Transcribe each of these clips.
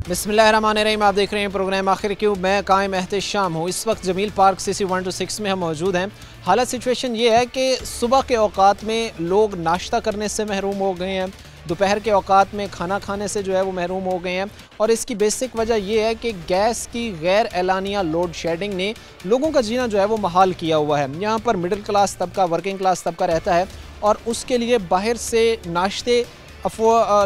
बिस्मिल्लाहिर्रहमानिर्रहीम। आप देख रहे हैं प्रोग्राम आखिर क्यों। मैं कायम एहतशाम हूँ। इस वक्त जमील पार्क CC 126 में हम मौजूद हैं। हालत सिचुएशन ये है कि सुबह के औकात में लोग नाश्ता करने से महरूम हो गए हैं, दोपहर के औकात में खाना खाने से जो है वो महरूम हो गए हैं। और इसकी बेसिक वजह यह है कि गैस की गैर एलानिया लोड शेडिंग ने लोगों का जीना जो है वो महाल किया हुआ है। यहाँ पर मिडिल क्लास तबका, वर्किंग क्लास तबका रहता है और उसके लिए बाहर से नाश्ते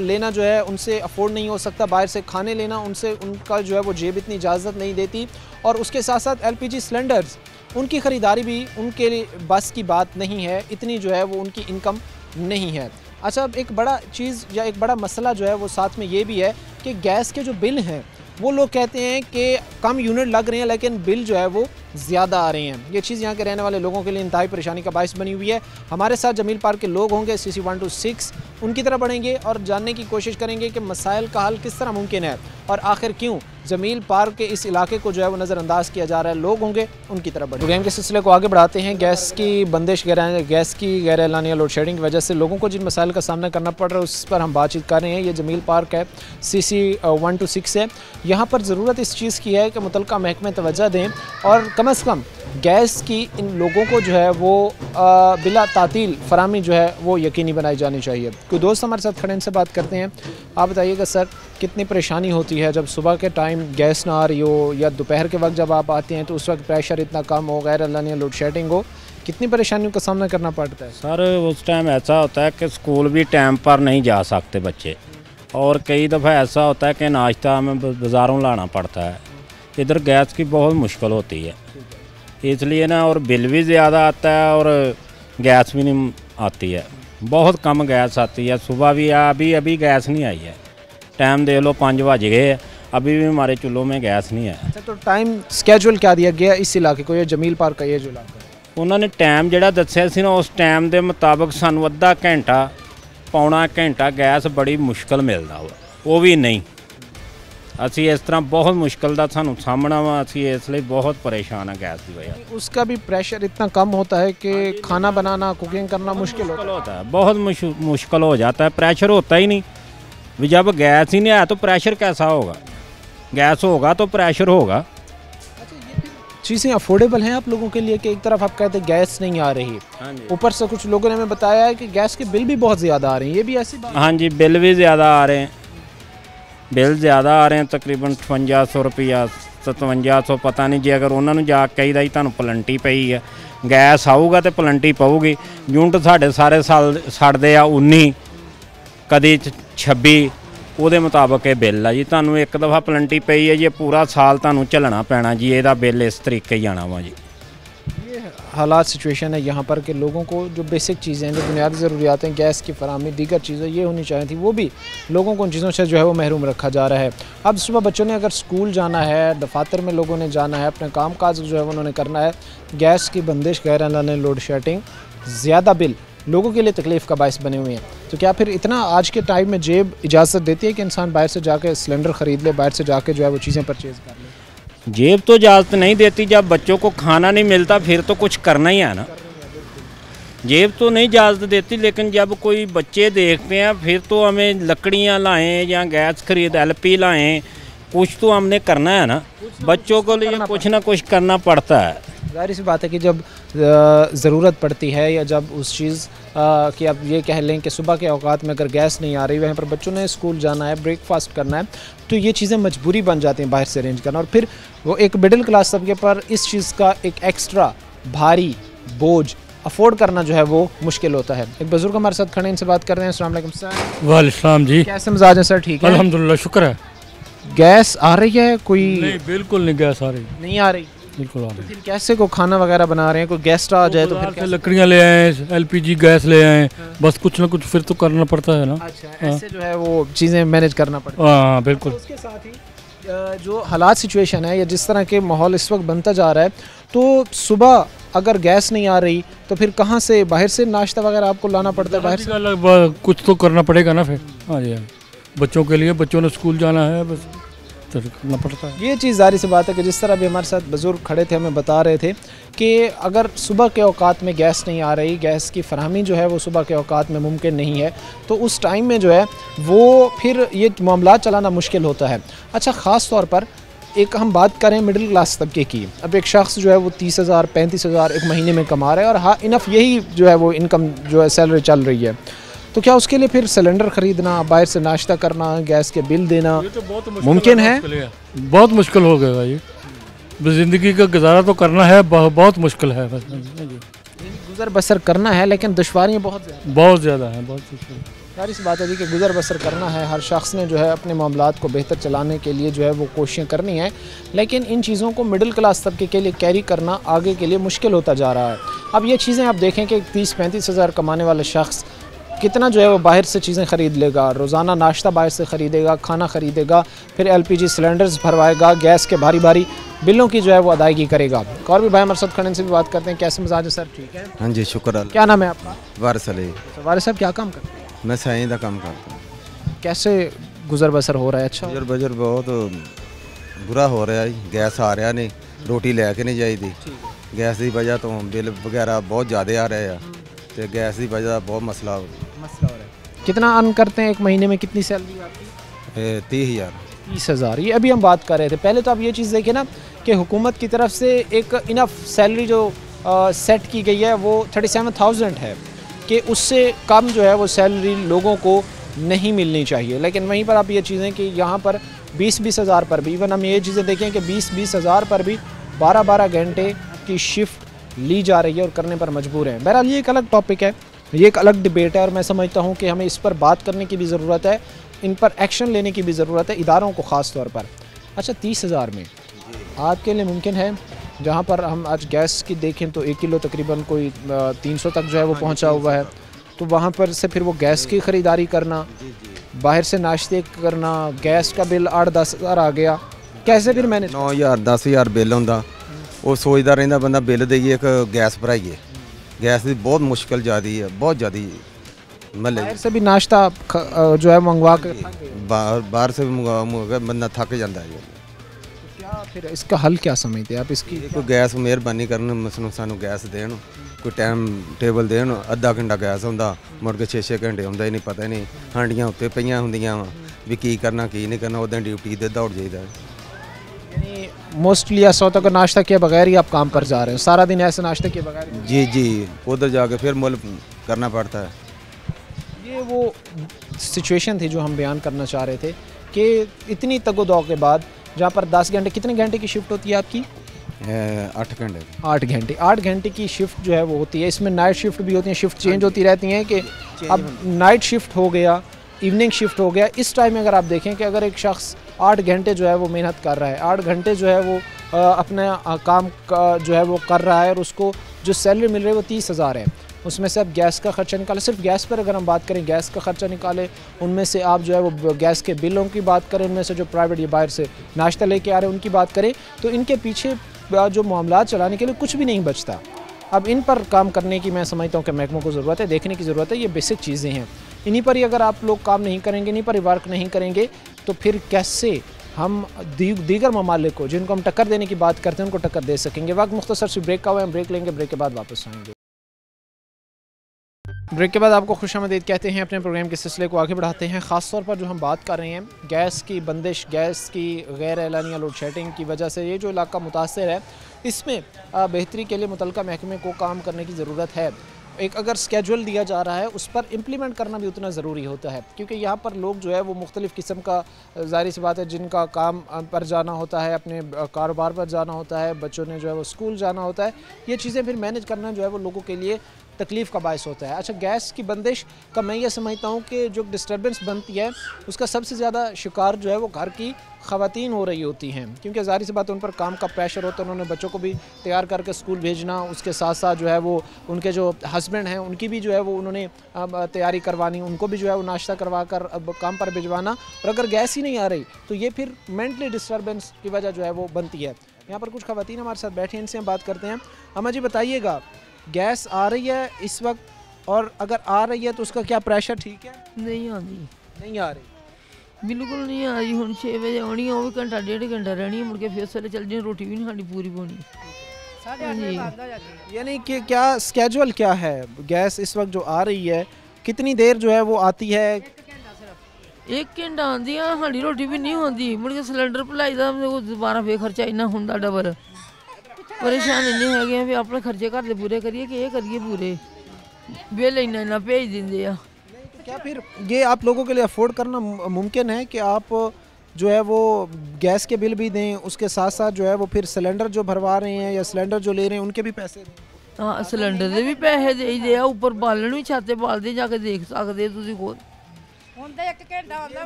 लेना जो है उनसे अफोर्ड नहीं हो सकता। बाहर से खाने लेना उनसे उनका जो है वो जेब इतनी इजाज़त नहीं देती। और उसके साथ साथ LPG सिलेंडर्स, उनकी ख़रीदारी भी उनके लिए बस की बात नहीं है, इतनी जो है वो उनकी इनकम नहीं है। अच्छा, अब एक बड़ा चीज़ या एक बड़ा मसला जो है वो साथ में ये भी है कि गैस के जो बिल हैं वो लोग कहते हैं कि कम यूनिट लग रहे हैं लेकिन बिल जो है वो ज़्यादा आ रहे हैं। ये चीज़ यहाँ के रहने वाले लोगों के लिए इंतहाई परेशानी का बायस बनी हुई है। हमारे साथ जमील पार्क के लोग होंगे CC 126, उनकी तरफ बढ़ेंगे और जानने की कोशिश करेंगे कि मसाइल का हल किस तरह मुमकिन है और आखिर क्यों जमील पार्क के इस इलाके को जो है वो नज़रअंदाज किया जा रहा है। लोग होंगे, उनकी तरफ बढ़ेंगे। प्रोग्राम के सिलसिले को आगे बढ़ाते हैं। गैस की बंदिश, गैस की गैर एलानिया लोड शेडिंग की वजह से लोगों को जिन मसाइल का सामना करना पड़ रहा है उस पर हम बातचीत कर रहे हैं। ये जमील पार्क है, CC 126 है। यहाँ पर ज़रूरत इस चीज़ की है कि मुतल्लिका महकमे तवज्जो दें और कम से कम गैस की इन लोगों को जो है वो बिला तातील फरामी जो है वो यकीनी बनाई जानी चाहिए। कोई दोस्त हमारे साथ खड़े, इनसे बात करते हैं। आप बताइएगा सर, कितनी परेशानी होती है जब सुबह के टाइम गैस ना आ रही हो या दोपहर के वक्त जब आप आते हैं तो उस वक्त प्रेशर इतना कम हो, गैर एलानिया लोड शेडिंग हो, कितनी परेशानियों का सामना करना पड़ता है? सर उस टाइम ऐसा होता है कि स्कूल भी टाइम पर नहीं जा सकते बच्चे, और कई दफ़ा ऐसा होता है कि नाश्ता हमें बाज़ारों लाना पड़ता है। इधर गैस की बहुत मुश्किल होती है इसलिए ना, और बिल भी ज़्यादा आता है और गैस भी नहीं आती है, बहुत कम गैस आती है। सुबह भी अभी गैस नहीं आई है। टाइम देख लो 5 बज गए, अभी भी हमारे चूल्हों में गैस नहीं है। अच्छा, तो टाइम स्केड्यूल क्या दिया गया इस इलाके को, ये जमील पार्क का ये जो इलाका है? उन्होंने टाइम जिहड़ा दस्सिया सी ना, उस टाइम के मुताबिक सानू अद्धा घंटा पौना घंटा गैस बड़ी मुश्किल मिलता हुआ, वो भी नहीं। असी इस तरह बहुत मुश्किल का सानू सामना वा, असी इसलिए बहुत परेशान है गैस की वजह। उसका भी प्रेशर इतना कम होता है कि खाना बनाना, कुकिंग करना मुश्किल होता है। बहुत मुश्किल हो जाता है, प्रेशर होता ही नहीं। भी जब गैस ही नहीं आया तो प्रेशर कैसा होगा? गैस होगा तो प्रेशर होगा। चीज़ें अफोर्डेबल हैं आप लोगों के लिए कि एक तरफ आप कहते हैं गैस नहीं आ रही, ऊपर से कुछ लोगों ने हमें बताया है कि गैस के बिल भी बहुत ज़्यादा आ रहे हैं, ये भी ऐसी बात? हाँ जी, बिल भी ज़्यादा आ रहे हैं, तकरीबन 5800 रुपया 5700, पता नहीं जी। अगर उन्होंने जा कही दा तुहानू पलंटी पई है, गैस आऊगा तो पलंटी पऊगी। यूनिट साढ़े सारे साल सड़ते आ 19, कदी 26, ਉਹਦੇ ਮੁਤਾਬਕ ਇਹ ਬਿੱਲ ਆ ਜੀ। ਤੁਹਾਨੂੰ ਇੱਕ ਦफ़ਾ ਪਲੰਟੀ ਪਈ ਹੈ ਜੀ, पूरा साल ਤੁਹਾਨੂੰ ਝੱਲਣਾ ਪੈਣਾ जी। ਇਹਦਾ ਬਿੱਲ ਇਸ तरीके ही आना वा जी। ये हालात सिचुएशन है यहाँ पर कि लोगों को जो बेसिक चीज़ें हैं, जो बुनियादी ज़रूरियात हैं, गैस की फराहमी, दीगर चीज़ें ये होनी चाहिए थी, वो भी लोगों को उन चीज़ों से जो है वो महरूम रखा जा रहा है। अब सुबह बच्चों ने अगर स्कूल जाना है, दफातर में लोगों ने जाना है, अपने काम काज जो है उन्होंने करना है, गैस की बंदिश, गैर एलानिया लोड शेडिंग, ज़्यादा बिल लोगों के लिए तकलीफ़ का बायस बने हुए हैं। तो क्या फिर इतना आज के टाइम में जेब इजाज़त देती है कि इंसान बाहर से जाके सिलेंडर ख़रीद ले, बाहर से जाके जो है वो चीज़ें परचेज़ कर ले? जेब तो इजाज़त नहीं देती। जब बच्चों को खाना नहीं मिलता फिर तो कुछ करना ही है ना। जेब तो नहीं इजाज़त देती, लेकिन जब कोई बच्चे देखते हैं फिर तो हमें लकड़ियाँ लाएँ या गैस खरीद LP लाएँ, कुछ तो हमने करना है ना। बच्चों को लिए कुछ ना कुछ करना पड़ता है। ज़ाहिर सी बात है कि जब ज़रूरत पड़ती है या जब उस चीज़ कि आप ये कह लें कि सुबह के औकात में अगर गैस नहीं आ रही, वहीं पर बच्चों ने स्कूल जाना है, ब्रेकफास्ट करना है, तो ये चीज़ें मजबूरी बन जाती हैं बाहर से अरेंज करना। और फिर वो एक मिडिल क्लास तबके पर इस चीज़ का एक एक्स्ट्रा भारी बोझ अफोर्ड करना जो है वो मुश्किल होता है। एक बुजुर्ग हमारे साथ खड़े, इनसे बात कर रहे हैं। अस्सलाम वालेकुम सर। वालेकुम जी। कैसे मिजाज है सर? ठीक है अल्हम्दुलिल्लाह, शुक्र है। गैस आ रही है? कोई नहीं, बिल्कुल नहीं गैस आ रही, नहीं आ रही, बिल्कुल आ रही। तो फिर कैसे को खाना वगैरह बना रहे हैं? कोई गेस्ट आ जाए तो फिर कैसे? लकड़ियाँ ले आए, LPG गैस ले आए, बस कुछ ना कुछ फिर तो करना पड़ता है ना। अच्छा, ऐसे जो है वो चीज़ें मैनेज करना पड़ता है। हाँ बिल्कुल। तो उसके साथ ही जो हालात सिचुएशन है या जिस तरह के माहौल इस वक्त बनता जा रहा है, तो सुबह अगर गैस नहीं आ रही तो फिर कहाँ से, बाहर से नाश्ता वगैरह आपको लाना पड़ता है? बाहर से कुछ तो करना पड़ेगा ना फिर। हाँ जी, बच्चों के लिए, बच्चों ने स्कूल जाना है, बस तो करना पड़ता है। ये चीज़ ज़ाहिर सी बात है कि जिस तरह भी हमारे साथ बुज़ुर्ग खड़े थे हमें बता रहे थे कि अगर सुबह के औकात में गैस नहीं आ रही, गैस की फरहमी जो है वो सुबह के औकात में मुमकिन नहीं है, तो उस टाइम में जो है वो फिर ये मामला चलाना मुश्किल होता है। अच्छा, ख़ास तौर पर एक हम बात करें मिडिल क्लास तबके की, अब एक शख्स जो है वो 30,000 35,000 एक महीने में कमा रहा है और हाँ इनफ यही जो है वो इनकम जो है सैलरी चल रही है, तो क्या उसके लिए फिर सिलेंडर ख़रीदना, बाहर से नाश्ता करना, गैस के बिल देना ये तो बहुत मुमकिन है? बहुत मुश्किल हो गया ये, ज़िंदगी का गुजारा तो करना है, बहुत मुश्किल है। गुजर बसर करना है लेकिन दुश्वारियाँ बहुत ज़्यादा हैं, बहुत मुश्किल। सारी सी बात है जी कि गुजर बसर करना है, हर शख्स ने जो है अपने मामलात को बेहतर चलाने के लिए जो है वो कोशिशें करनी है, लेकिन इन चीज़ों को मिडिल क्लास तबके के लिए कैरी करना आगे के लिए मुश्किल होता जा रहा है। अब ये चीज़ें आप देखें कि 30-35 हज़ार कमाने वाला शख्स कितना जो है वो बाहर से चीज़ें ख़रीद लेगा, रोज़ाना नाश्ता बाहर से ख़रीदेगा, खाना ख़रीदेगा, फिर LPG सिलेंडर्स भरवाएगा, गैस के भारी भारी बिलों की जो है वो अदायगी करेगा। और भी भाई हमारे साथ खड़े से भी बात करते हैं। कैसे मिजाज है सर? ठीक है। हाँ जी, शुक्र अल्लाह। क्या नाम है आपका? वारिस अली। वारिस साहब क्या काम करते हैं? मैं साईं का काम करता हूँ। कैसे गुजर बसर हो रहा है? अच्छा, गुजर बजर बहुत बुरा हो रहा है, गैस आ रहा नहीं, रोटी लैके नहीं जाती, गैस की वजह तो बिल वगैरह बहुत ज़्यादा आ रहे हैं, तो गैस की वजह बहुत मसला हो रहा है। कितना अर्न करते हैं एक महीने में? कितनी सैलरी आपकी? 30,000। 30,000। ये अभी हम बात कर रहे थे। पहले तो आप ये चीज़ देखें ना कि हुकूमत की तरफ से एक इनफ सैलरी जो सेट की गई है वो 37,000 है कि उससे कम जो है वो सैलरी लोगों को नहीं मिलनी चाहिए, लेकिन वहीं पर आप ये चीज़ें कि यहाँ पर 20-20 हज़ार पर भी, इवन हम ये चीज़ें देखें कि 20-20 हज़ार पर भी 12-12 घंटे की शिफ्ट ली जा रही है और करने पर मजबूर हैं। बहरहाल ये एक अलग टॉपिक है, ये एक अलग डिबेट है और मैं समझता हूँ कि हमें इस पर बात करने की भी ज़रूरत है, इन पर एक्शन लेने की भी ज़रूरत है, इदारों को ख़ास तौर पर। अच्छा, 30,000 में आपके लिए मुमकिन है? जहाँ पर हम आज गैस की देखें तो 1 किलो तकरीबन कोई 300 तक जो है वो पहुँचा हुआ है, तो वहाँ पर से फिर वो गैस की ख़रीदारी करना, बाहर से नाश्ते करना, गैस का बिल 8-10 हज़ार आ गया, कैसे फिर मैंने 9,000 10,000 बिल होंदा, वो सोचता रहिंदा बंदा बिल देइए एक गैस भराइए, गैस की बहुत मुश्किल ज़्यादा है, बहुत ज़्यादा महल बाहर से भी नाश्ता जो है मंगवा कर बाहर से भी मंगवा बंदा थक जाता है। क्या फिर इसका हल क्या समझते हैं आप? इसकी कोई गैस मेहरबानी करन सानू गैस देन, कोई टाइम टेबल देन, अद्धा घंटा गैस होंदा, मुड़ के 6-6 घंटे होंदा ही नहीं, पता ही नहीं, हांडियां उत्ते पईयां हुंदियां वा भी की करना की नहीं करना, उदों ड्यूटी दे दौड़ जाइदा। यानी मोस्टली ऐसा होता है कि नाश्ता किए बगैर ही आप काम पर जा रहे हो, सारा दिन ऐसे नाश्ते किए बगैर? जी जी, उधर जाके फिर मुल करना पड़ता है। ये वो सिचुएशन थी जो हम बयान करना चाह रहे थे कि इतनी तगोदौ के बाद जहाँ पर 10 घंटे, कितने घंटे की शिफ्ट होती है आपकी? 8 घंटे। 8 घंटे। 8 घंटे की शिफ्ट जो है वो होती है, इसमें नाइट शिफ्ट भी होती है, शिफ्ट चेंज होती रहती हैं कि अब नाइट शिफ्ट हो गया, इवनिंग शिफ्ट हो गया। इस टाइम में अगर आप देखें कि अगर एक शख्स 8 घंटे जो है वो मेहनत कर रहा है, 8 घंटे जो है वो अपने काम का जो है वो कर रहा है और उसको जो सैलरी मिल रही है वो 30,000 है, उसमें से आप गैस का ख़र्चा निकालें, सिर्फ गैस पर अगर हम बात करें, गैस का ख़र्चा निकालें, उनमें से आप जो है वो गैस के बिलों की बात करें, उनमें से जो प्राइवेट या बाहर से नाश्ता लेके आ रहे हैं उनकी बात करें, तो इनके पीछे जो मामला चलाने के लिए कुछ भी नहीं बचता। अब इन पर काम करने की मैं समझता हूँ कि महकमों को ज़रूरत है, देखने की ज़रूरत है। ये बेसिक चीज़ें हैं, इन्हीं पर ही अगर आप लोग काम नहीं करेंगे, इन्हीं पर ही वर्क नहीं करेंगे, तो फिर कैसे हम दीगर ममालिक को जिनको हम टक्कर देने की बात करते हैं उनको टक्कर दे सकेंगे। वक्त मुख्तसर से ब्रेक का हुआ है, हम ब्रेक लेंगे, ब्रेक के बाद वापस आएंगे। ब्रेक के बाद आपको खुशामदीद कहते हैं, अपने प्रोग्राम के सिलसिले को आगे बढ़ाते हैं। ख़ास तौर पर जो हम बात कर रहे हैं गैस की बंदिश, गैस की गैर एलानिया लोड शेडिंग की वजह से ये जो इलाका मुतासर है, इसमें बेहतरी के लिए मुतल्लिका महकमे को काम करने की ज़रूरत है। एक अगर स्केजुअल दिया जा रहा है उस पर इम्प्लीमेंट करना भी उतना ज़रूरी होता है, क्योंकि यहाँ पर लोग जो है वो मुख्तलिफ़ किस्म का, ज़ाहिर सी बात है, जिनका काम पर जाना होता है, अपने कारोबार पर जाना होता है, बच्चों ने जो है वो स्कूल जाना होता है, ये चीज़ें फिर मैनेज करना जो है वो लोगों के लिए तकलीफ़ का बायस होता है। अच्छा, गैस की बंदिश का मैं ये समझता हूँ कि जो डिस्टर्बेंस बनती है उसका सबसे ज़्यादा शिकार जो है वो घर की ख़वातीन हो रही होती हैं, क्योंकि ज़ाहिर सी बात है उन पर काम का प्रेशर होता है, उन्होंने बच्चों को भी तैयार करके स्कूल भेजना, उसके साथ साथ जो है वो उनके जो हस्बैंड हैं उनकी भी जो है वो उन्होंने तैयारी करवानी, उनको भी जो है वो नाश्ता करवा कर अब काम पर भिजवाना, और अगर गैस ही नहीं आ रही तो ये फिर मेंटली डिस्टर्बेंस की वजह जो है वो बनती है। यहाँ पर कुछ ख़वातीन हमारे साथ बैठी हैं, इनसे हम बात करते हैं। अम्मा जी बताइएगा, गैस आ रही है इस वक्त, और अगर आ रही है तो उसका क्या प्रेशर ठीक है? नहीं आती, नहीं आ रही, बिल्कुल नहीं आ रही। हुण 6 बजे आनी है, वो भी घंटा डेढ़ घंटा रहनी है, मुड़ के फिर सवेरे चल जानी, रोटी भी नहीं साडी पूरी पौनी। यानी कि क्या स्केड्यूल क्या है? गैस इस वक्त जो आ रही है कितनी देर जो है वो आती है? 1 घंटा आंदी है, साडी रोटी भी नहीं होंदी, मुड़ के सिलेंडर भलाई दा दोबारा फिर खर्चा इन्ना हुंदा डबल। परेशान इन्ने हैगे आ भी अपने खर्चे घर दे पूरे करिए कि ये करिए पूरे, बिल इन्ना इन्ना भेज दिंदे आ। क्या फिर ये आप लोगों के लिए अफोर्ड करना मुमकिन है कि आप जो है वो गैस के बिल भी दें, उसके साथ साथ जो है वो फिर सिलेंडर जो भरवा रहे हैं या सिलेंडर जो ले रहे हैं उनके भी पैसे दें? हाँ, सिलेंडर दे भी पैसे दे दे, ऊपर बालन भी छाते बालते जाके देख सकते तुसी खुद।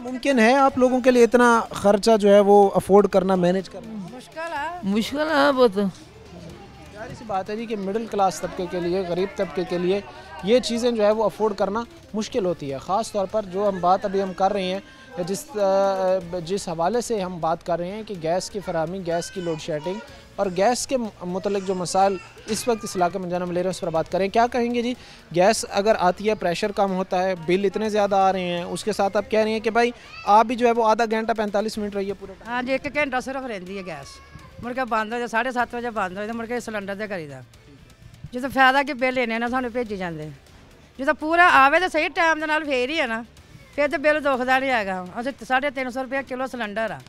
मुमकिन है आप लोगों के लिए इतना खर्चा जो है वो अफोर्ड करना, मैनेज करना? मुश्किल है बहुत। जाहिर सी बात है जी कि मिडिल क्लास तबके के लिए, गरीब तबके के लिए ये चीज़ें जो है वो अफोर्ड करना मुश्किल होती है। ख़ास तौर पर जो हम बात अभी हम कर रहे हैं, जिस हवाले से हम बात कर रहे हैं कि गैस की फराहमी, गैस की लोड शेडिंग और गैस के मुतल्लिक जो मसाइल इस वक्त इस इलाके में जन्म ले रहे हैं उस पर बात करें। क्या कहेंगे जी? गैस अगर आती है, प्रेशर कम होता है, बिल इतने ज़्यादा आ रहे हैं, उसके साथ आप कह रही हैं कि भाई आप भी जो है वो आधा घंटा 45 मिनट रही है पूरे टाइम? हाँ जी, 1 घंटा सिर्फ रहती है गैस, मुड़ के बंद हो जाए 7:30 बजे बंद हो जाए, मुड़ के सिलेंडर दे करीदा। जिदा फायदा कि बिल इन्ने ना सानू भेजी जाते, जिदा पूरा आवे तो सही टाइम के नाल फिर ही है ना, फिर तो बिल दुखदा नहीं है। असं 350 रुपये किलो सिलेंडर आ,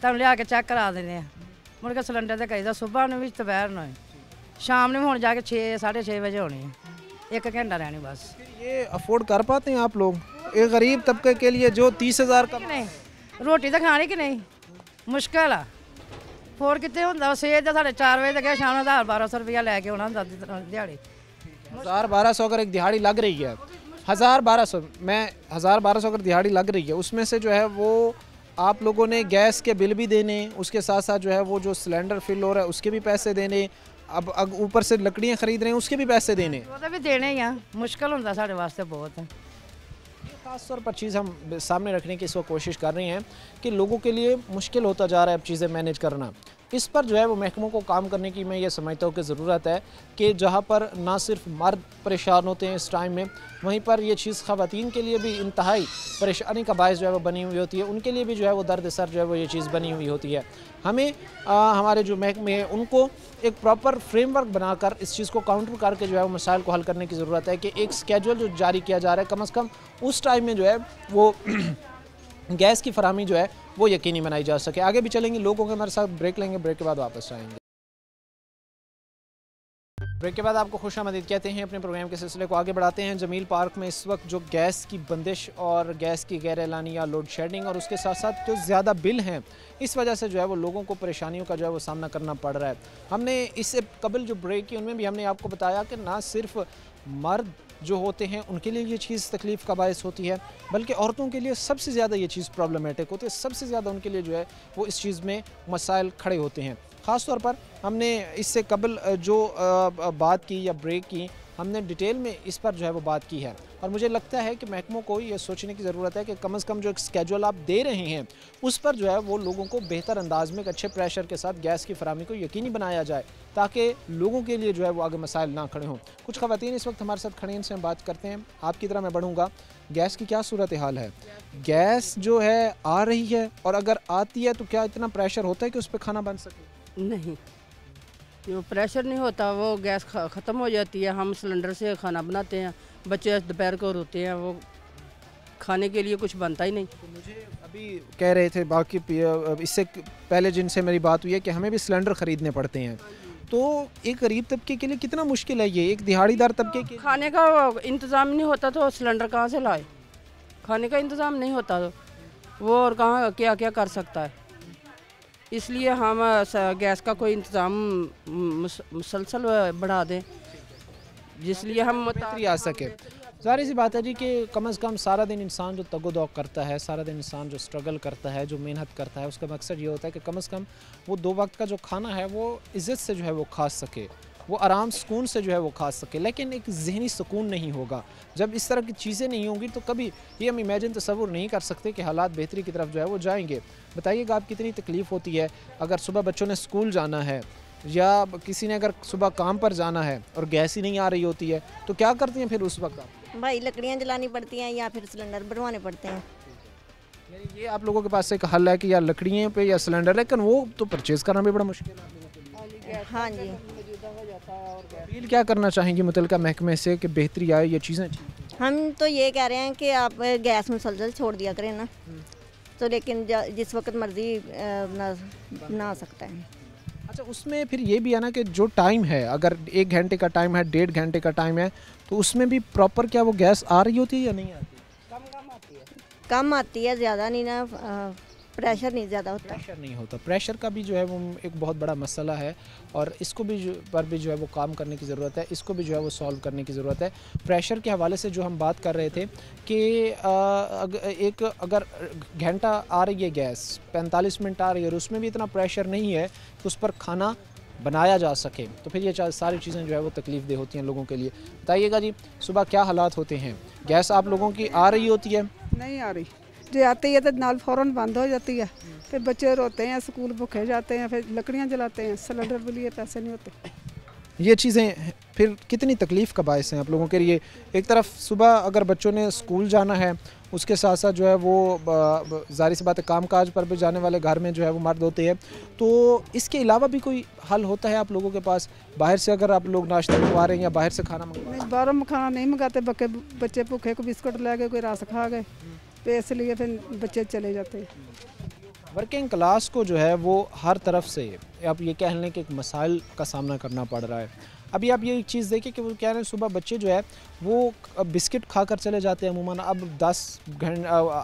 तुम लिया के चेक करा देने, मुड़ के सिलेंडर दे करीदा। सुबह में भी, दोपहर में, शाम में हुण जाके 6-6:30 बजे होनी है, 1 घंटा रहनी बस। ये अफोर्ड कर पाते हैं आप लोग? एक गरीब तबके के लिए जो 30,000 का नहीं, रोटी तो खानी कि नहीं, मुश्किल आ। फोर कितने होंदा, सवेर दे 4:30 बजे तक शाम 1000-1200 रुपया लैके आना होंदा दिहाड़ी। 1000-1200 अगर एक दिहाड़ी लग रही है, 1000-1200 में 1000-1200 अगर दिहाड़ी लग रही है, उसमें से जो है वो आप लोगों ने गैस के बिल भी देने, उसके साथ साथ जो है वो जो सिलेंडर फिल हो रहा है उसके भी पैसे देने, अब ऊपर से लकड़ियाँ खरीद रहे हैं उसके भी पैसे देने, वो भी देने ही आ। मुश्किल होंदा साढ़े वास्ते बहुत। खास तौर पर चीज़ हम सामने रखने की इस वक्त कोशिश कर रहे हैं कि लोगों के लिए मुश्किल होता जा रहा है अब चीज़ें मैनेज करना। इस पर जो है वो महकमों को काम करने की मैं ये समझता हूँ कि ज़रूरत है कि जहाँ पर ना सिर्फ मर्द परेशान होते हैं इस टाइम में, वहीं पर ये चीज़ ख़वातीन के लिए भी इंतहाई परेशानी का बायस जो है वो बनी हुई होती है, उनके लिए भी जो है वो दर्द सर जो है वो ये चीज़ बनी हुई होती है। हमें हमारे जो महकमे हैं उनको एक प्रॉपर फ्रेमवर्क बनाकर इस चीज़ को काउंटर करके जो है वो मसाइल को हल करने की ज़रूरत है कि एक स्केड्यूल जो जारी किया जा रहा है कम से कम उस टाइम में जो है वो गैस की फराहमी जो है वो यकीनी बनाई जा सके। आगे भी चलेंगे, लोगों के हमारे साथ ब्रेक लेंगे, ब्रेक के बाद वापस आएंगे। ब्रेक के बाद आपको खुशामदीद कहते हैं, अपने प्रोग्राम के सिलसिले को आगे बढ़ाते हैं। जमील पार्क में इस वक्त जो गैस की बंदिश और गैस की गैर एलानी या लोड शेडिंग और उसके साथ साथ जो ज़्यादा बिल हैं, इस वजह से जो है वो लोगों को परेशानियों का जो है वो सामना करना पड़ रहा है। हमने इससे कबल जो ब्रेक की उनमें भी हमने आपको बताया कि ना सिर्फ मर्द जो होते हैं उनके लिए ये चीज़ तकलीफ़ का बायस होती है, बल्कि औरतों के लिए सबसे ज़्यादा ये चीज़ प्रॉब्लमेटिक होती है, सबसे ज़्यादा उनके लिए जो है वो इस चीज़ में मसाइल खड़े होते हैं। ख़ास तौर पर हमने इससे कबल जो बात की या ब्रेक की, हमने डिटेल में इस पर जो है वो बात की है और मुझे लगता है कि महकमों को ये सोचने की ज़रूरत है कि कम से कम जो एक स्केड्यूल आप दे रहे हैं उस पर जो है वो लोगों को बेहतर अंदाज में एक अच्छे प्रेशर के साथ गैस की फराहमी को यकीनी बनाया जाए ताकि लोगों के लिए जो है वो आगे मसाइल ना खड़े हों। कुछ ख़वातीन इस वक्त हमारे साथ खड़े हैं, इनसे हम बात करते हैं। आपकी तरह मैं बढ़ूँगा, गैस की क्या सूरत हाल है? गैस जो है आ रही है और अगर आती है तो क्या इतना प्रेशर होता है कि उस पर खाना बन सके? नहीं, जो प्रेशर नहीं होता, वो गैस ख़त्म हो जाती है, हम सिलेंडर से खाना बनाते हैं, बच्चे दोपहर को रोते हैं, वो खाने के लिए कुछ बनता ही नहीं। तो मुझे अभी कह रहे थे बाकी इससे पहले जिनसे मेरी बात हुई है कि हमें भी सिलेंडर ख़रीदने पड़ते हैं, तो एक गरीब तबके के लिए कितना मुश्किल है ये, एक दिहाड़ीदार तबके के खाने का इंतज़ाम नहीं होता तो सिलेंडर कहाँ से लाए? खाने का इंतज़ाम नहीं होता तो वो और कहाँ क्या क्या कर सकता है। इसलिए हम गैस का कोई इंतज़ाम मुसलसल बढ़ा दें जिसलिए हम बेहतरी आ सके। ज़ाहिर सी बात है जी कि कम से कम सारा दिन इंसान जो तगोदौग करता है, सारा दिन इंसान जो स्ट्रगल करता है, जो मेहनत करता है, उसका मकसद ये होता है कि कम से कम वो 2 वक्त का जो खाना है वो इज़्ज़त से जो है वो खा सके, वो आराम सुकून से जो है वो खा सके। लेकिन एक ज़हनी सुकून नहीं होगा जब इस तरह की चीज़ें नहीं होंगी, तो कभी ये हम इमेजिन तसव्वुर नहीं कर सकते कि हालात बेहतरी की तरफ जो है वो जाएंगे। बताइएगा आप कितनी तकलीफ़ होती है अगर सुबह बच्चों ने स्कूल जाना है या किसी ने अगर सुबह काम पर जाना है और गैस ही नहीं आ रही होती है, तो क्या करती हैं फिर उस वक्त आप? भाई लकड़ियाँ जलानी पड़ती हैं या फिर सिलेंडर बनवाने पड़ते हैं। यानी ये आप लोगों के पास एक हल है कि या लकड़ियों पे या सिलेंडर, लेकिन वो तो परचेज करना भी बड़ा मुश्किल है आप लोगों के लिए। हाँ जी। अपील क्या करना चाहेंगे मुतल्लिका महकमे से कि बेहतरी आए, ये चीज़ें हम तो ये कह रहे हैं कि आप गैस मुसलसल छोड़ दिया करें ना, तो लेकिन जिस वक्त मर्जी बना सकता है। अच्छा, उसमें फिर ये भी है ना कि जो टाइम है, अगर 1 घंटे का टाइम है, 1.5 घंटे का टाइम है, तो उसमें भी प्रॉपर क्या वो गैस आ रही होती है या नहीं आती? कम आती है, ज़्यादा नहीं ना, प्रेशर नहीं ज़्यादा होता। प्रेशर नहीं होता। प्रेशर का भी जो है वो एक बहुत बड़ा मसला है और इसको भी पर भी जो है वो काम करने की ज़रूरत है, इसको भी जो है वो सॉल्व करने की ज़रूरत है। प्रेशर के हवाले से जो हम बात कर रहे थे कि अगर घंटा आ रही है गैस, 45 मिनट आ रही है और उसमें भी इतना प्रेशर नहीं है कि उस पर खाना बनाया जा सके, तो फिर ये सारी चीज़ें जो है वो तकलीफ़ दे होती हैं लोगों के लिए। बताइएगा जी, सुबह क्या हालात होते हैं? गैस आप लोगों की आ रही होती है? नहीं आ रही, जो आती है तो नाल फ़ौरन बंद हो जाती है, फिर बच्चे रोते हैं, स्कूल भूखे जाते हैं, फिर लकड़ियाँ जलाते हैं, सिलेंडर के लिए पैसे नहीं होते। ये चीज़ें फिर कितनी तकलीफ़ का बायस हैं आप लोगों के लिए। एक तरफ सुबह अगर बच्चों ने स्कूल जाना है, उसके साथ साथ जो है वो ज़ाहिर सी बात है काम काज पर भी जाने वाले घर में जो है वो मर्द होते हैं, तो इसके अलावा भी कोई हल होता है आप लोगों के पास? बाहर से अगर आप लोग नाश्ता मंगवा रहे हैं या बाहर से खाना मंगवा रहे हैं? बाहर खाना नहीं मंगाते, बच्चे भूखे को बिस्कुट ले गए, कोई रस खा गए, तो इसलिए फिर बच्चे चले जाते हैं। वर्किंग क्लास को जो है वो हर तरफ से आप ये कह लें कि एक मसाइल का सामना करना पड़ रहा है। अभी आप ये एक चीज़ देखिए कि वो कह रहे हैं सुबह बच्चे जो है वो बिस्किट खाकर चले जाते हैं अमूमन। अब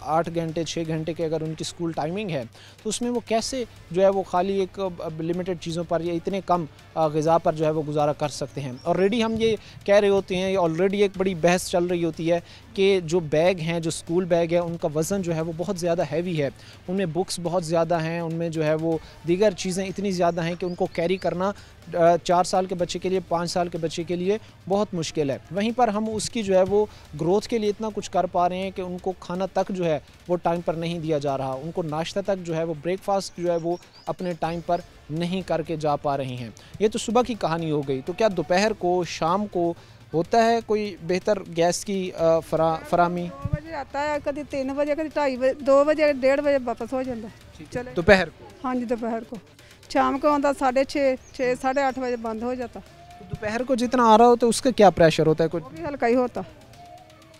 8 घंटे 6 घंटे के अगर उनकी स्कूल टाइमिंग है, तो उसमें वो कैसे जो है वो खाली एक लिमिटेड चीज़ों पर या इतने कम ग़िज़ा पर जो है वो गुजारा कर सकते हैं। ऑलरेडी हम ये कह रहे होते हैं, ऑलरेडी एक बड़ी बहस चल रही होती है कि जो बैग हैं, जो स्कूल बैग है, उनका वज़न जो है वो बहुत ज़्यादा हैवी है, उनमें बुक्स बहुत ज़्यादा हैं, उनमें जो है वो दीगर चीज़ें इतनी ज़्यादा हैं कि उनको कैरी करना 4 साल के बच्चे के लिए, 5 साल के बच्चे के लिए बहुत मुश्किल है। वहीं पर हम उसकी जो है वो ग्रोथ के लिए इतना कुछ कर पा रहे हैं कि उनको खाना तक जो है वो टाइम पर नहीं दिया जा रहा, उनको नाश्ता तक जो है वो ब्रेकफास्ट जो है वो अपने टाइम पर नहीं करके जा पा रहे हैं। ये तो सुबह की कहानी हो गई, तो क्या दोपहर को, शाम को होता है कोई बेहतर गैस की फराहमी? 2 बजे आता है, कभी 3 बजे, कभी 2:30 बजे, 2 बजे 1:30 बजे वापस हो जाता है। चले दोपहर को? हाँ जी, दोपहर को। शाम को आता 6:30, 6, 8:30 बजे बंद हो जाता। तो दोपहर को जितना आ रहा हो तो उसका क्या प्रेशर होता है? कुछ वो भी हल्का ही होता,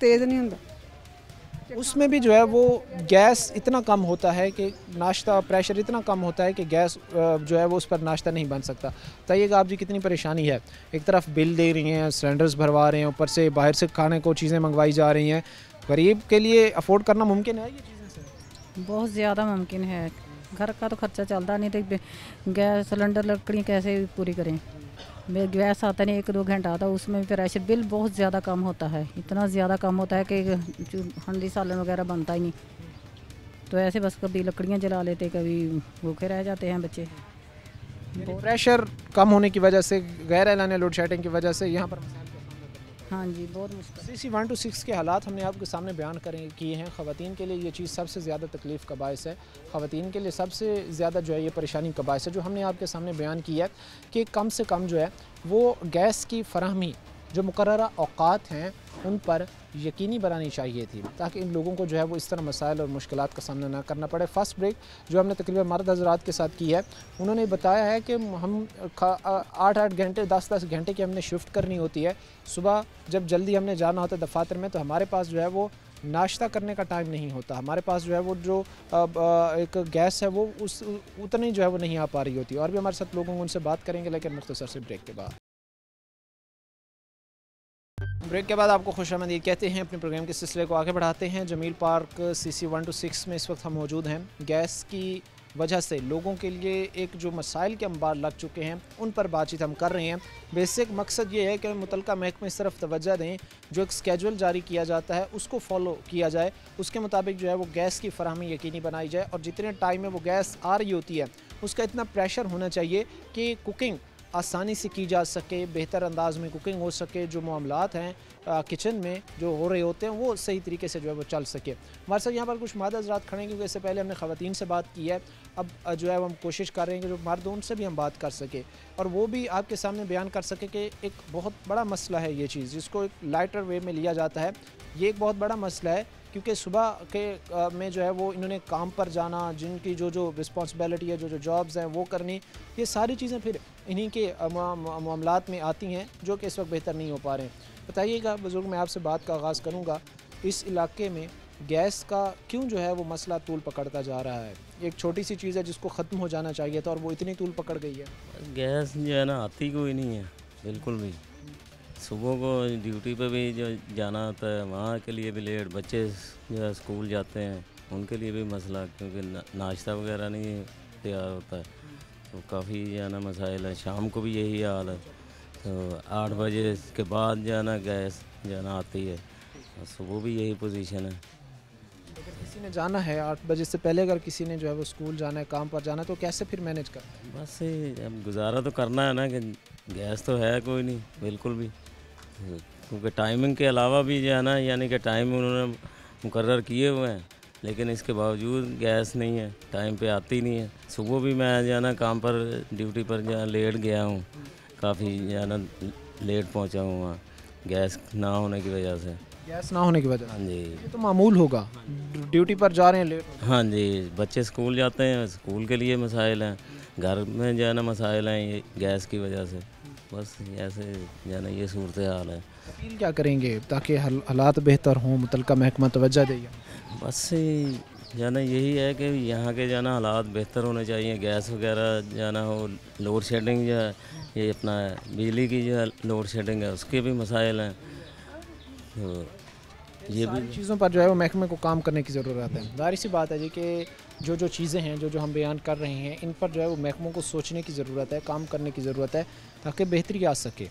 तेज़ नहीं होता। उसमें भी जो है वो गैस इतना कम होता है कि नाश्ता, प्रेशर इतना कम होता है कि गैस जो है वो उस पर नाश्ता नहीं बन सकता। बताइएगा आप जी, कितनी परेशानी है। एक तरफ बिल दे रही हैं, सिलेंडर्स भरवा रहे हैं, ऊपर से बाहर से खाने को चीज़ें मंगवाई जा रही हैं। गरीब के लिए अफोर्ड करना मुमकिन है ये चीज़ें से? बहुत ज़्यादा मुमकिन है। घर का तो खर्चा चलता नहीं, तो गैस सिलेंडर लकड़ी कैसे पूरी करें। गैस आता नहीं, 1-2 घंटा आता, उसमें प्रेशर बिल बहुत ज़्यादा कम होता है, इतना ज़्यादा कम होता है कि हंडी सालन वगैरह बनता ही नहीं। तो ऐसे बस कभी लकड़ियाँ जला लेते, कभी भूखे रह जाते हैं बच्चे। प्रेशर कम होने की वजह से, गैर एलानी लोड शेडिंग की वजह से यहाँ पर हाँ जी, बहुत मुश्किल। CC 126 के हालात हमने आपके सामने बयान किए हैं। ख़वातीन के लिए ये चीज़ सबसे ज़्यादा तकलीफ़ का बायस है, ख़वातीन के लिए सबसे ज़्यादा जो है ये परेशानी का बायस है। जो हमने आपके सामने बयान किया है कि कम से कम जो है वो गैस की फराहमी जो मुकर्ररा औक़ात हैं उन पर यकीनी बनानी चाहिए थी, ताकि इन लोगों को जो है वो इस तरह मसाइल और मुश्किलात का सामना ना करना पड़े। फ़र्स्ट ब्रेक जो हमने तकरीबन मर्द हज़रात के साथ की है, उन्होंने बताया है कि हम 8-8 घंटे 10-10 घंटे की हमने शिफ्ट करनी होती है। सुबह जब जल्दी हमने जाना होता है दफातर में, तो हमारे पास जो है वो नाश्ता करने का टाइम नहीं होता, हमारे पास जो है वो जो एक गैस है वो उतनी जो है वो नहीं आ पा रही होती। और भी हमारे साथ लोगों को उनसे बात करेंगे, लेकिन मुख्तसर से ब्रेक के बाद। ब्रेक के बाद आपको खुशामदीद कहते हैं। अपने प्रोग्राम के सिलसिले को आगे बढ़ाते हैं। जमील पार्क CC 126 में इस वक्त हम मौजूद हैं। गैस की वजह से लोगों के लिए एक जो मसाइल के अंबार लग चुके हैं उन पर बातचीत हम कर रहे हैं। बेसिक मकसद ये है कि मुतलका महकमे इस तरफ तवज्जो दें, जो एक स्केजुअल जारी किया जाता है उसको फॉलो किया जाए, उसके मुताबिक जो है वो गैस की फराहमी यकीनी बनाई जाए, और जितने टाइम में वो गैस आ रही होती है उसका इतना प्रेशर होना चाहिए कि कुकिंग आसानी से की जा सके, बेहतर अंदाज में कुकिंग हो सके, जो मामलात हैं किचन में जो हो रहे होते हैं वो सही तरीके से जो है वो चल सके। हमारे साथ यहाँ पर कुछ मर्द हज़रात खड़े हैं, क्योंकि इससे पहले हमने ख़वातीन से बात की है। अब जो है वो हम कोशिश कर रहे हैं कि जो मर्द उनसे भी हम बात कर सके और वो भी आपके सामने बयान कर सके कि एक बहुत बड़ा मसला है ये चीज़, जिसको एक लाइटर वे में लिया जाता है। ये एक बहुत बड़ा मसला है क्योंकि सुबह के में जो है वो इन्होंने काम पर जाना, जिनकी जो रिस्पॉन्सिबिलिटी है, जो जॉब्स हैं वो करनी, ये सारी चीज़ें फिर इन्हीं के मामलात में आती हैं जो कि इस वक्त बेहतर नहीं हो पा रहे हैं। बताइएगा बुज़ुर्ग, मैं आपसे बात का आगाज़ करूँगा, इस इलाके में गैस का क्यों जो है वो मसला तूल पकड़ता जा रहा है? एक छोटी सी चीज़ है जिसको ख़त्म हो जाना चाहिए था और वो इतनी तूल पकड़ गई है। गैस जो है ना आती कोई नहीं है बिल्कुल भी। सुबह को ड्यूटी पे भी जो जाना होता है वहाँ के लिए भी लेट, बच्चे जो है स्कूल जाते हैं उनके लिए भी मसला, क्योंकि नाश्ता वगैरह नहीं तैयार होता है तो काफ़ी जो है ना मसाइल है। शाम को भी यही हाल है, तो 8 बजे के बाद जो है ना गैस जो है ना आती है, सुबह भी यही पोजीशन है। अगर किसी ने जाना है 8 बजे से पहले, अगर किसी ने जो है वो स्कूल जाना है, काम पर जाना है, तो कैसे फिर मैनेज करते हैं? बस अब गुजारा तो करना है ना, कि गैस तो है कोई नहीं बिल्कुल भी, क्योंकि टाइमिंग के अलावा भी जो है ना, यानी कि टाइम उन्होंने मुकर्रर किए हुए हैं, लेकिन इसके बावजूद गैस नहीं है, टाइम पे आती नहीं है। सुबह भी मैं जो है ना काम पर ड्यूटी पर जो है लेट गया हूँ, काफ़ी जो है ना लेट पहुँचा हूँ वहाँ गैस ना होने की वजह से। गैस ना होने की वजह? हाँ जी, ये तो मामूल होगा, ड्यूटी पर जा रहे हैं लेट। हाँ जी, बच्चे स्कूल जाते हैं, स्कूल के लिए मसाइल हैं, घर में जो है ना मसाइल हैं ये गैस की वजह से। बस ऐसे जो है ना ये सूरत हाल है। अपील क्या करेंगे ताकि हालात बेहतर हों, मुतलका महकमा तवज्जो देगा? बस जो है ना यही है कि यहाँ के जो है ना हालात बेहतर होने चाहिए, गैस वगैरह जो है ना हो, लोड शेडिंग जो है, ये अपना बिजली की जो है लोड शेडिंग है उसके भी मसाइल हैं, तो ये भी चीज़ों पर जो है वो महकमे को काम करने की ज़रूरत है। जाहिर सी बात है जी कि जो चीज़ें हैं, जो हम बयान कर रहे हैं, इन पर जो है वो महकमों को सोचने की ज़रूरत है, काम करने की ज़रूरत है ताकि बेहतरी आ सके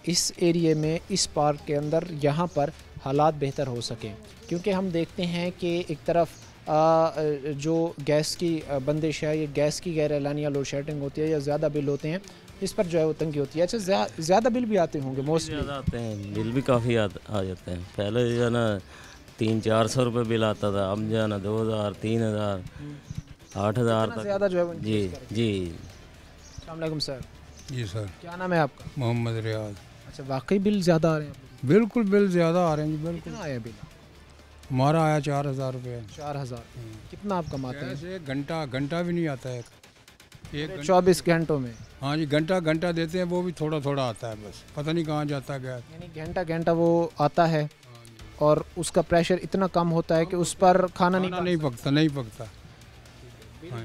इस एरिए में, इस पार्क के अंदर, यहाँ पर हालात बेहतर हो सकें। क्योंकि हम देखते हैं कि एक तरफ जो गैस की बंदिश है, ये गैस की गैर एलानिया लोड शेडिंग होती है या ज़्यादा बिल होते हैं, इस पर जो है वो तंगी होती है। अच्छा, ज़्यादा बिल भी आते होंगे? मोस्टली ज़्यादा आते हैं, बिल भी काफ़ी आ जाते हैं। पहले जो है ना 300-400 रुपये बिल आता था, अब जो है ना 2000, 3000, 8000 तक ज़्यादा जो है। जी जी। अस्सलाम वालेकुम सर। जी सर। क्या नाम है आपका? मोहम्मद रियाज। अच्छा, वाकई बिल ज़्यादा आ रहे हैं? बिल्कुल बिल ज़्यादा आ रहे हैं जी, बिल्कुल। कितना आया बिल? हमारा आया 4000 रुपये। 4000? कितना आप कमाते हैं? एक घंटा भी नहीं आता है, एक 24 घंटों में? हाँ जी, घंटा देते हैं, वो भी थोड़ा थोड़ा आता है, बस पता नहीं कहाँ जाता है गैस। यानी घंटा वो आता है और उसका प्रेशर इतना कम होता है कि उस पर खाना नहीं पकता।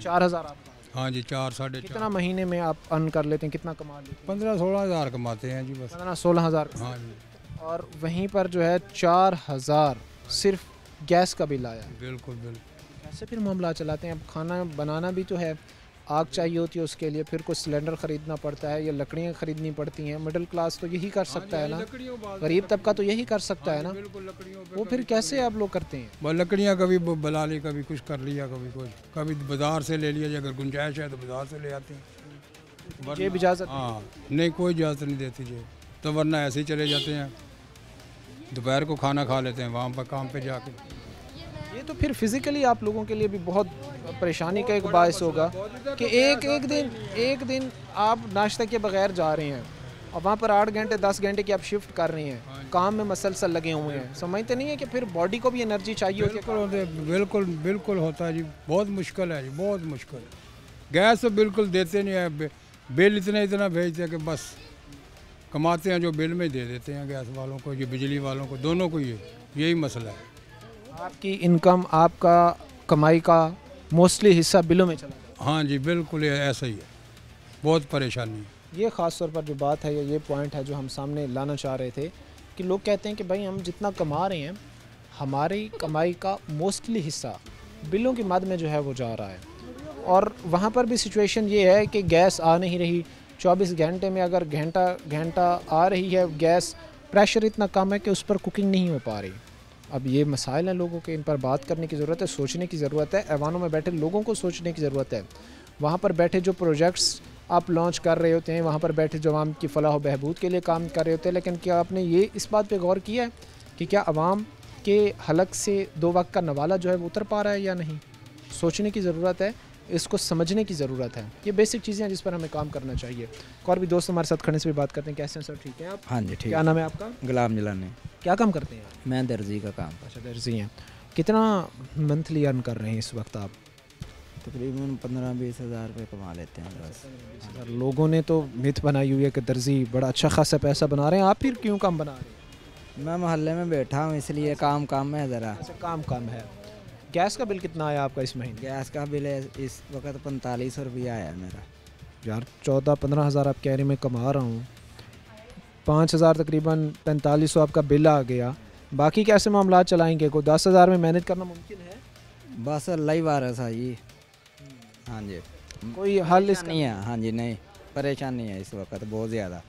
4000 आपका? हाँ जी, 4-4.5। कितना महीने में आप अर्न कर लेते हैं, कितना कमा लेते हैं? 15-16 हज़ार कमाते हैं जी, बस 15-16 हज़ार। हाँ जी। और वहीं पर जो है 4000 सिर्फ गैस का बिल आया। बिल्कुल। कैसे फिर मामला चलाते हैं? अब खाना बनाना भी तो है, आग चाहिए होती है उसके लिए, फिर कुछ सिलेंडर ख़रीदना पड़ता है या लकड़ियाँ ख़रीदनी पड़ती हैं। मिडिल क्लास तो यही कर सकता है ना, गरीब तबका तो यही कर सकता है ना, वो फिर कैसे आप लोग करते हैं? बस लकड़ियाँ कभी बना ली, कभी कुछ कर लिया, कभी बाज़ार से ले लिया, अगर गुंजाइश है तो बाज़ार से ले आते हैं। ये इजाज़त? हाँ नहीं, कोई इजाज़त नहीं देती जी, तो वरना ऐसे ही चले जाते हैं, दोपहर को खाना खा लेते हैं वहाँ पर काम पे जाके। ये तो फिर फिज़िकली आप लोगों के लिए भी बहुत परेशानी का एक बायस होगा कि एक दिन आप नाश्ता के बगैर जा रहे हैं और वहाँ पर 8 घंटे 10 घंटे की आप शिफ्ट कर रहे हैं, काम में मसलसल लगे हुए हैं। समझते नहीं है कि फिर बॉडी को भी एनर्जी चाहिए होती है? बिल्कुल होता है जी, बहुत मुश्किल है जी, बहुत मुश्किल। गैस तो बिल्कुल देते नहीं है, बिल इतना भेजते हैं कि बस कमाते हैं जो बिल में दे देते हैं गैस वालों को, ये बिजली वालों को, दोनों को यही मसला है। आपकी इनकम, आपका कमाई का मोस्टली हिस्सा बिलों में चला जाता है? हाँ जी, बिल्कुल ऐसा ही है, बहुत परेशानी है। ये ख़ास तौर पर जो बात है, ये पॉइंट है जो हम सामने लाना चाह रहे थे कि लोग कहते हैं कि भाई हम जितना कमा रहे हैं, हमारी कमाई का मोस्टली हिस्सा बिलों की मद में जो है वो जा रहा है। और वहाँ पर भी सिचुएशन ये है कि गैस आ नहीं रही, 24 घंटे में अगर घंटा आ रही है गैस, प्रेशर इतना कम है कि उस पर कुकिंग नहीं हो पा रही। अब ये मसाइल हैं लोगों के, इन पर बात करने की ज़रूरत है, सोचने की ज़रूरत है, ऐवानों में बैठे लोगों को सोचने की ज़रूरत है। वहाँ पर बैठे जो प्रोजेक्ट्स आप लॉन्च कर रहे होते हैं, वहाँ पर बैठे जो आवाम की फ़लाह व बहबूद के लिए काम कर रहे होते हैं, लेकिन क्या आपने ये इस बात पे गौर किया है कि क्या आवाम के हलक से 2 वक्त का नवाला जो है वो उतर पा रहा है या नहीं? सोचने की ज़रूरत है, इसको समझने की ज़रूरत है। ये बेसिक चीज़ें हैं जिस पर हमें काम करना चाहिए। और भी दोस्त हमारे साथ खड़े से भी बात करते हैं। कैसे हैं सर, ठीक है आप? हाँ जी ठीक। क्या नाम है आपका? गुलाम जिलानी। क्या काम करते हैं? मैं दर्जी का काम। अच्छा, दर्जी हैं। कितना मंथली अर्न कर रहे हैं इस वक्त आप? तकरीबन 15-20 हज़ार रुपये कमा लेते हैं बस। लोगों ने तो मिथ बनाई हुई है कि दर्जी बड़ा अच्छा खासा पैसा बना रहे हैं, आप फिर क्यों कम बना रहे हैं? मैं मोहल्ले में बैठा हूँ इसलिए काम कम है ज़रा। अच्छा, काम कम है। गैस का बिल कितना आया आपका इस महीने? गैस का बिल इस वक्त 4500 रुपया आया मेरा। यार 14-15 हज़ार आप कह रहे मैं कमा रहा हूँ, 5000 तकरीबन 4500 आपका बिल आ गया, बाकी कैसे मामला चलाएंगे? को 10,000 में मैनेज करना मुमकिन है? बस अल्लाह ही वारस है जी। हाँ जी, कोई हल इसका नहीं है? हाँ जी, नहीं परेशानी है इस वक्त बहुत ज़्यादा।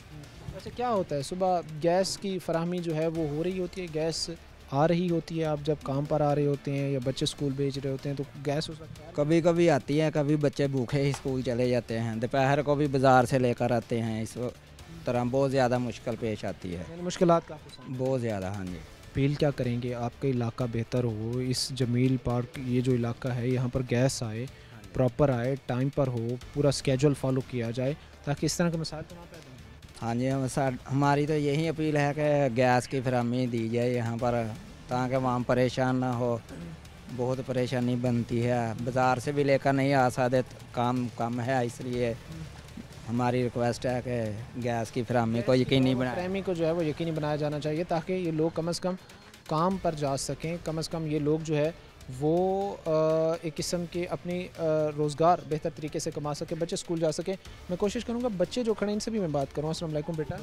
अच्छा, क्या होता है सुबह गैस की फराहमी जो है वो हो रही होती है, गैस आ रही होती है, आप जब काम पर आ रहे होते हैं या बच्चे स्कूल भेज रहे होते हैं तो गैस हो सकता है? कभी कभी आती है, कभी बच्चे भूखे ही स्कूल चले जाते हैं, दोपहर को भी बाज़ार से लेकर आते हैं। इस तरह बहुत ज़्यादा मुश्किल पेश आती है। मुश्किलात काफ़ी बहुत ज़्यादा। हाँ जी। अपील क्या करेंगे आपका इलाका बेहतर हो, इस जमील पार्क ये जो इलाका है यहाँ पर गैस आए, प्रॉपर आए, टाइम पर हो, पूरा स्केड्यूल फॉलो किया जाए ताकि इस तरह के मसाइल तो ना पैदा हों। हाँ जी, हमारी तो यही अपील है कि गैस की फराहमी दी जाए यहाँ पर ताकि वहाँ परेशान ना हो। बहुत परेशानी बनती है, बाज़ार से भी लेकर नहीं आ सकते, काम कम है, इसलिए हमारी रिक्वेस्ट है कि गैस की फराहमी को यकीनी फराहमी को जो है वो यकीनी बनाया जाना चाहिए ताकि ये लोग कम से कम काम पर जा सकें, कम से कम ये लोग जो है वो एक किस्म के अपनी रोज़गार बेहतर तरीके से कमा सके, बच्चे स्कूल जा सके। मैं कोशिश करूँगा बच्चे जो खड़े इनसे भी मैं बात करूँ। अस्सलाम वालेकुम बेटा,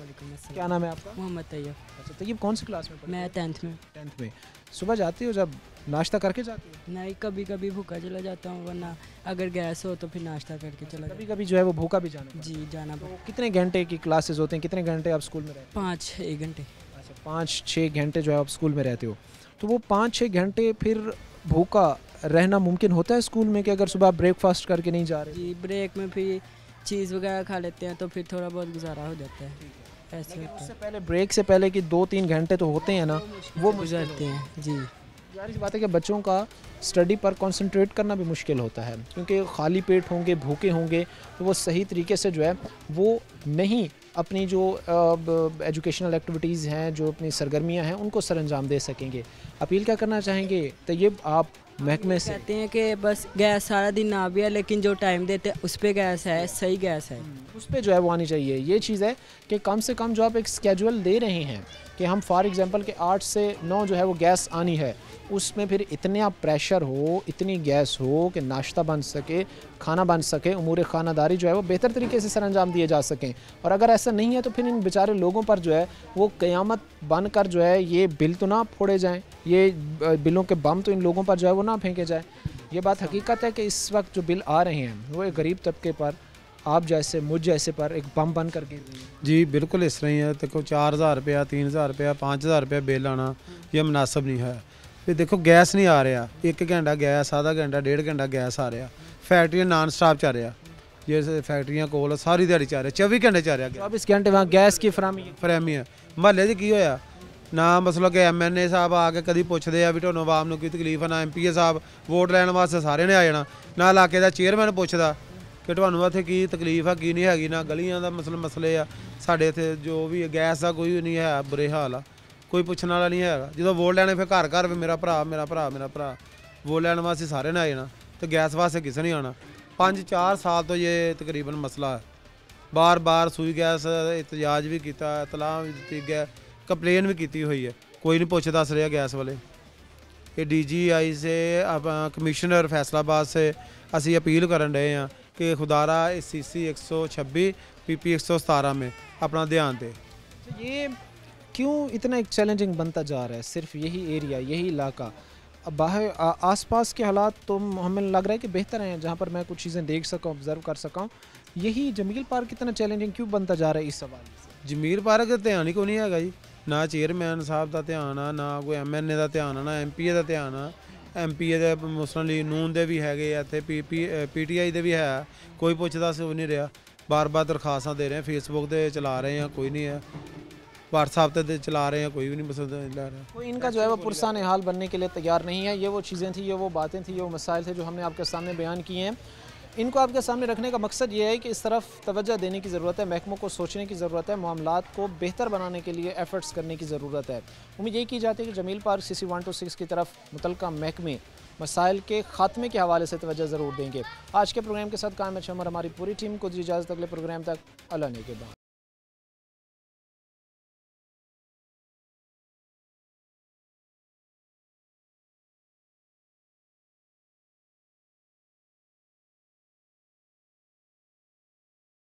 क्या नाम है आपका? मोहम्मद तैयब। अच्छा तैयब, कौन सी क्लास में? मैं 10th में। 10th में। सुबह जाती हो, जब नाश्ता करके जाती हो? नहीं, कभी कभी भूखा चला जाता हूँ, वरना अगर गैस हो तो फिर नाश्ता करके चला जाता। कभी कभी जो है वो भूखा भी जाना? जी जाना। तो कितने घंटे की क्लासेस होते हैं, कितने घंटे आप स्कूल में रहते हैं? 5-6 घंटे। अच्छा, 5-6 घंटे जो है आप स्कूल में रहते हो, तो वो 5-6 घंटे फिर भूखा रहना मुमकिन होता है स्कूल में कि अगर सुबह ब्रेकफास्ट करके नहीं जा रहे? जी, ब्रेक में फिर चीज़ वगैरह खा लेते हैं तो फिर थोड़ा बहुत गुजारा हो जाता है। ऐसे होता उससे पहले, ब्रेक से पहले कि 2-3 घंटे तो होते हैं ना, वो गुजरते हैं। जी, यार इस बात है कि बच्चों का स्टडी पर कंसंट्रेट करना भी मुश्किल होता है क्योंकि खाली पेट होंगे, भूखे होंगे, तो वो सही तरीके से जो है वो नहीं अपनी जो एजुकेशनल एक्टिविटीज़ हैं, जो अपनी सरगर्मियां हैं, उनको सरअंजाम दे सकेंगे। अपील क्या करना चाहेंगे तैयब आप महकमे से? कहते हैं कि बस गैस सारा दिन ना भी है, लेकिन जो टाइम देते हैं उस पर गैस है, सही गैस है, उस पर जो है वो आनी चाहिए। ये चीज़ है कि कम से कम जो आप एक स्केड्यूल दे रहे हैं कि हम फॉर एग्जांपल के 8 से 9 जो है वो गैस आनी है, उसमें फिर इतना प्रेशर हो, इतनी गैस हो कि नाश्ता बन सके, खाना बन सके, उमूर ख़ानादारी जो है वो बेहतर तरीके से सरअंजाम दिए जा सकें। और अगर ऐसा नहीं है तो फिर इन बेचारे लोगों पर जो है वो क़यामत बनकर जो है ये बिल तो ना फोड़े जाएं, ये बिलों के बम तो इन लोगों पर जो है वो ना फेंके जाए। ये बात हकीकत है कि इस वक्त जो बिल आ रहे हैं वो एक गरीब तबके पर, आप जैसे मुझ जैसे पर एक बम बन कर गिर रही है। जी बिल्कुल इस तरह ही है। देखो 4000 रुपया, 3000 रुपया, 5000 रुपया बिल आना ये मुनासिब नहीं है। फिर देखो गैस नहीं आ रहा, 1 घंटा गैस, आधा घंटा, 1.5 घंटा गैस आ रहा, फैक्ट्रियाँ नॉन स्टॉप चल रहा, जैसे फैक्ट्रियाँ कोल सारी दिहाड़ी चल रहा, 24 घंटे चल रहा, 24 घंटे वहाँ गैस की फराहमी है। महल्ले च की होया ना, मतलब कि MNA साहब आके कभी पूछते हैं भी ਤੁਹਾਨੂੰ ਆਵਾਮ ਨੂੰ ਕੀ ਤਕਲੀਫ ਹੈ, ਨਾ MPA ਸਾਹਿਬ ਵੋਟ ਲੈਣ ਵਾਸਤੇ ਸਾਰਿਆਂ ਨੇ ਆ ਜਾਣਾ, ਨਾ ਇਲਾਕੇ ਦਾ ਚੇਅਰਮੈਨ ਪੁੱਛਦਾ ਕਿ ਤੁਹਾਨੂੰ ਇੱਥੇ ਕੀ ਤਕਲੀਫ ਹੈ ਕੀ ਨਹੀਂ ਹੈਗੀ, ਨਾ ਗਲੀਆਂ ਦਾ ਮਸਲੇ ਆ ਸਾਡੇ ਇੱਥੇ ਜੋ ਵੀ ਗੈਸ ਦਾ ਕੋਈ ਨਹੀਂ ਹੈ, ਬੁਰੇ ਹਾਲ ਆ, ਕੋਈ ਪੁੱਛਣ ਵਾਲਾ ਨਹੀਂ ਹੈਗਾ। ਜਦੋਂ ਵੋਟ ਲੈਣੇ ਫਿਰ ਘਰ ਘਰ ਵੀ ਮੇਰਾ ਭਰਾ ਵੋਟ ਲੈਣ ਵਾਸਤੇ ਸਾਰਿਆਂ ਨੇ ਆ ਜਾਣਾ ਤੇ ਗੈਸ ਵਾਸਤੇ ਕਿਸੇ ਨਹੀਂ ਆਉਣਾ। 5-4 ਸਾਲ ਤੋਂ ਇਹ ਤਕਰੀਬਨ ਮਸਲਾ ਹੈ। ਬਾਰ ਸੂਈ ਗੈਸ ਇਤਜਾਜ ਵੀ ਕੀਤਾ, ਇਤਲਾਹ ਵੀ ਦਿੱਤੀ, ਗਿਆ ਕੰਪਲੇਨ ਵੀ ਕੀਤੀ ਹੋਈ ਹੈ, ਕੋਈ ਨਹੀਂ ਪੁੱਛ ਦੱਸ ਰਿਹਾ गैस वाले। ये DGI से कमिश्नर फैसलाबाद से असी अपील करन रहे हैं कि खुदारा इस CC 126 PP 117 में अपना ध्यान दे। ये क्यों इतना एक चैलेंजिंग बनता जा रहा है? सिर्फ यही एरिया, यही इलाका, बाहर आसपास के हालात तो हमें लग रहा है कि बेहतर हैं, जहाँ पर मैं कुछ चीज़ें देख सका, ऑब्ज़र्व कर सका। यही जमील पार्क कितना चैलेंजिंग क्यों बनता जा रहा है? इस सवाल से जमील पार्क का ध्यान ही कोई नहीं है जी, ना चेयरमैन साहब का ध्यान आ, ना कोई MNA का ध्यान आ, ना MPA का ध्यान आ। MPA के मुस्लिम लीग नून के भी है, इतने PTI के भी है, कोई पुछदा हो नहीं रहा। बार दरखास्तां दे रहे हैं, फेसबुक से चला रहे हैं, कोई नहीं है, व्हाट्सएप से चला रहे हैं, कोई भी नहीं मसला ले रहा। कोई इनका जो है वो पुरसान हाल बनने के लिए तैयार नहीं है। ये वो चीज़ें थी, ये वो बातें थी, ये वो मसाइल थे जो हमने आपके सामने बयान किए हैं। इनको आपके सामने रखने का मकसद ये है कि इस तरफ तवज्जो देने की ज़रूरत है, महकमों को सोचने की ज़रूरत है, मामलात को बेहतर बनाने के लिए एफर्ट्स करने की ज़रूरत है। उम्मीद यही की जाती है कि जमील पार्क CC 126 की तरफ मुतल्लिका महकमे मसाइल के खात्मे के हवाले से तवज्जो ज़रूर देंगे। आज के प्रोग्राम के साथ कायम अहमद हमारी पूरी टीम को दी इजाज़त। अगले प्रोग्राम तक अल्लाह ने के बाद।